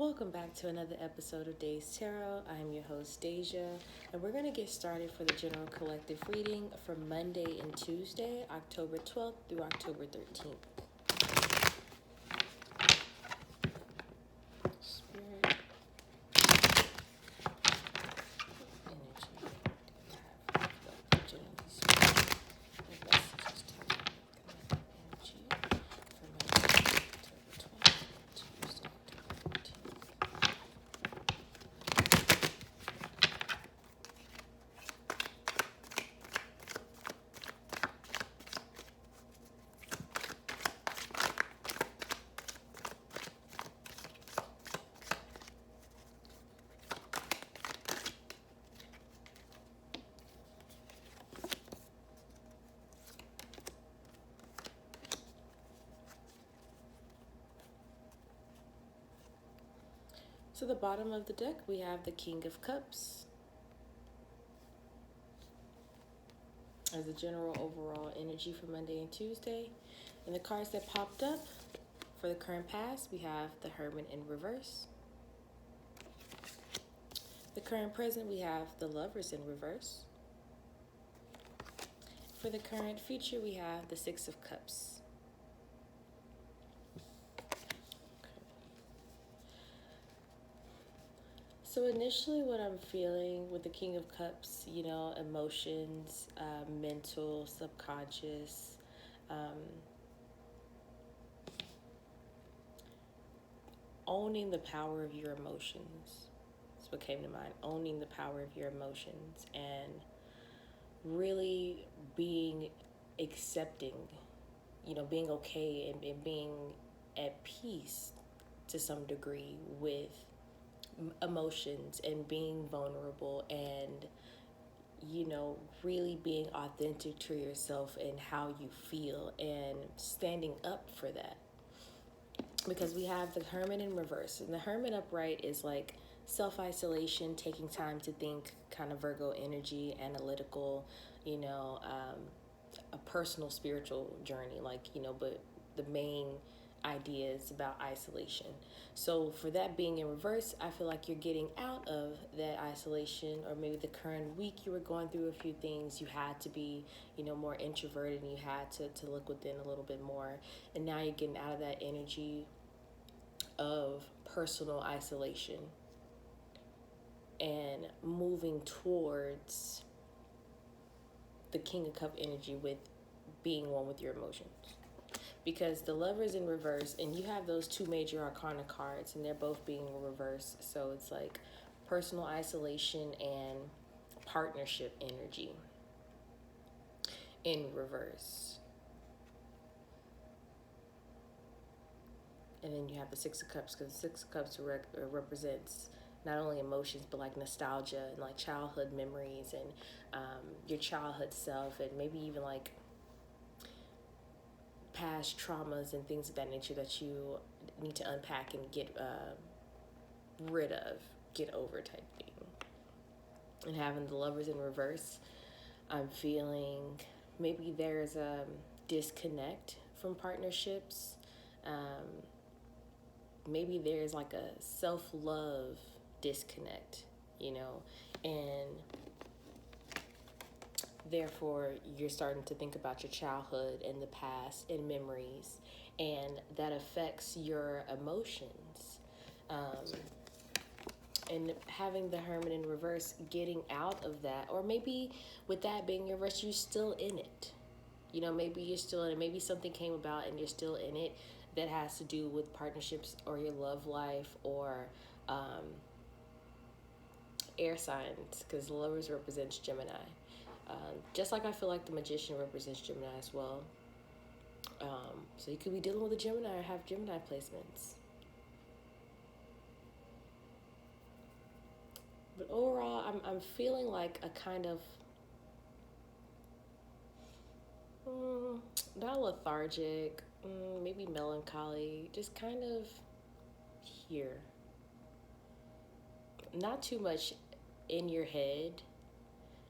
Welcome back to another episode of Days Tarot. I'm your host, Deja, and we're going to get started for the general collective reading for Monday and Tuesday, October 12th through October 13th. Spirit, energy, the general spirit, and messages to me. Energy for Monday, October 12th, Tuesday, October 13th. So the bottom of the deck, we have the King of Cups as the general overall energy for Monday and Tuesday. And the cards that popped up for the current past, we have the Hermit in reverse. The current present, we have the Lovers in reverse. For the current future, we have the Six of Cups. So initially what I'm feeling with the King of Cups, emotions, mental, subconscious, owning the power of your emotions. That's what came to mind. Owning the power of your emotions and really being accepting, being okay and being at peace to some degree with emotions and being vulnerable and really being authentic to yourself and how you feel and standing up for that, because we have the Hermit in reverse, and the Hermit upright is like self-isolation, taking time to think, kind of Virgo energy, analytical, a personal spiritual journey, but the main idea is about isolation. So for that being in reverse, I feel like you're getting out of that isolation, or maybe the current week you were going through a few things. You had to be, more introverted, and you had to look within a little bit more. And now you're getting out of that energy of personal isolation and moving towards the King of Cup energy with being one with your emotions. Because the Lover's in reverse, and you have those two major arcana cards, and they're both being in reverse. So it's like personal isolation and partnership energy in reverse. And then you have the Six of Cups, because the Six of Cups represents not only emotions, but like nostalgia and like childhood memories and your childhood self, and maybe even like past traumas and things of that nature that you need to unpack and get rid of, get over type thing. And having the Lovers in reverse, I'm feeling maybe there's a disconnect from partnerships. Maybe there's like a self-love disconnect, and therefore you're starting to think about your childhood and the past and memories, and that affects your emotions. And having the Hermit in reverse, getting out of that, or maybe with that being in reverse, you're still in it. Maybe you're still in it. Maybe something came about and you're still in it that has to do with partnerships or your love life, or air signs, because the Lovers represents Gemini. Just like I feel like the Magician represents Gemini as well. So you could be dealing with a Gemini or have Gemini placements. But overall, I'm feeling like a kind of not lethargic, maybe melancholy, just kind of here. Not too much in your head,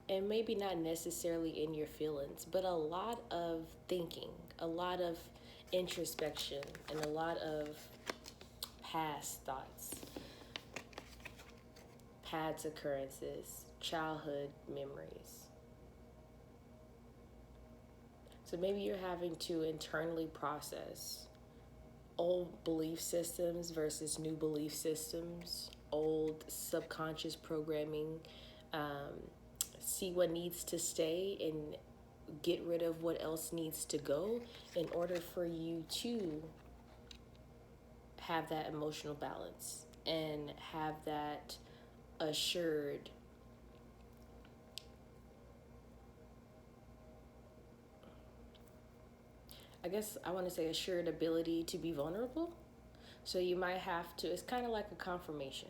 and maybe not necessarily in your feelings, but a lot of thinking, a lot of introspection, and a lot of past thoughts. past occurrences, childhood memories. So maybe you're having to internally process old belief systems versus new belief systems, old subconscious programming, um, see what needs to stay and get rid of what else needs to go in order for you to have that emotional balance and have that assured, I guess I want to say assured ability to be vulnerable. So you might have to, it's kind of like a confirmation.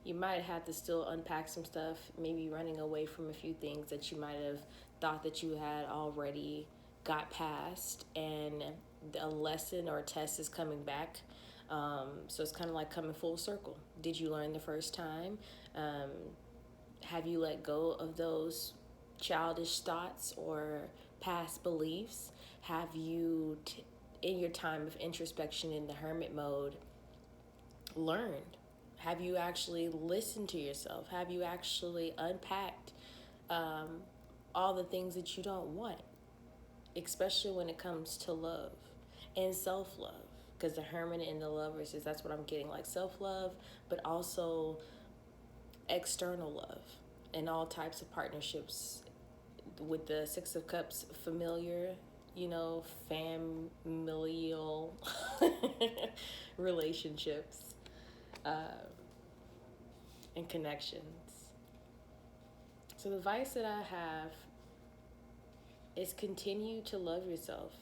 You might have to still unpack some stuff, maybe running away from a few things that you might have thought that you had already got past, and a lesson or a test is coming back. So it's kind of like coming full circle. Did you learn the first time? Um, have you let go of those childish thoughts or past beliefs? Have you, in your time of introspection in the hermit mode, learned? Have you actually listened to yourself? Have you actually unpacked um, all the things that you don't want, especially when it comes to love and self love? Because the hermit and the lovers is that's what I'm getting, like self love, but also external love and all types of partnerships with the Six of Cups, familiar, familial relationships uh, and connections. So the advice that I have is continue to love yourself.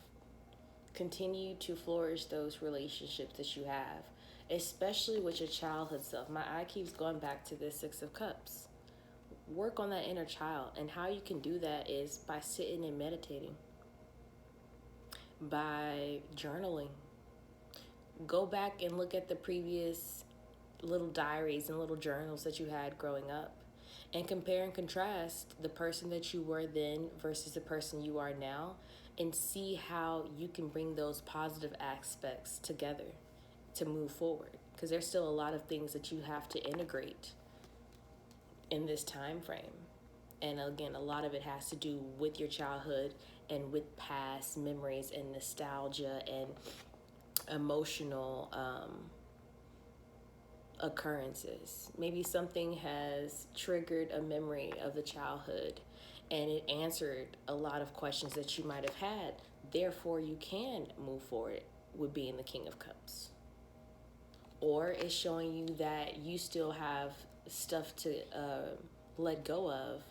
Continue to flourish those relationships that you have, especially with your childhood self. My eye keeps going back to this Six of Cups. Work on that inner child, and how you can do that is by sitting and meditating, by journaling. Go back and look at the previous little diaries and little journals that you had growing up, and compare and contrast the person that you were then versus the person you are now, and see how you can bring those positive aspects together to move forward, because there's still a lot of things that you have to integrate in this time frame. And again, a lot of it has to do with your childhood and with past memories and nostalgia and emotional occurrences. Maybe something has triggered a memory of the childhood and it answered a lot of questions that you might have had. Therefore, you can move forward with being the King of Cups. Or it's showing you that you still have stuff to let go of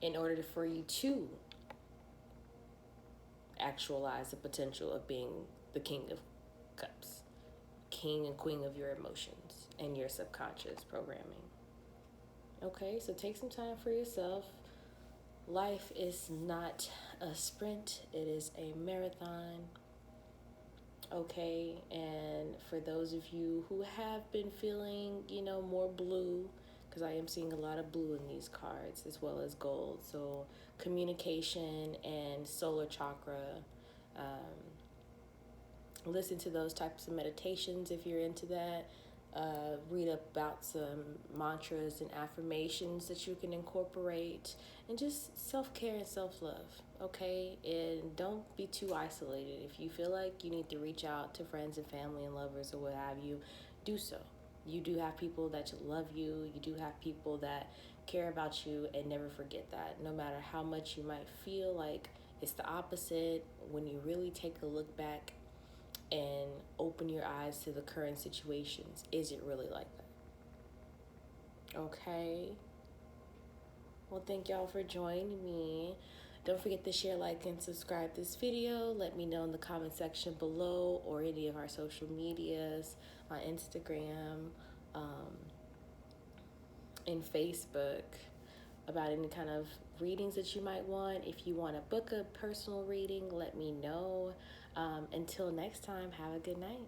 in order for you to actualize the potential of being the King of Cups, king and queen of your emotions and your subconscious programming. Okay, so take some time for yourself. Life is not a sprint, it is a marathon. Okay, and for those of you who have been feeling, more blue, because I am seeing a lot of blue in these cards as well as gold. So communication and solar chakra. Listen to those types of meditations if you're into that. Read about some mantras and affirmations that you can incorporate, and just self-care and self-love, okay? And don't be too isolated. If you feel like you need to reach out to friends and family and lovers or what have you, do so. You do have people that love you. You do have people that care about you, and never forget that. No matter how much you might feel like it's the opposite, when you really take a look back and open your eyes to the current situations, is it really like that? Okay. Well, thank y'all for joining me. Don't forget to share, like, and subscribe this video. Let me know in the comment section below, or any of our social medias on Instagram and Facebook, about any kind of readings that you might want. If you want to book a personal reading, let me know. Until next time, have a good night.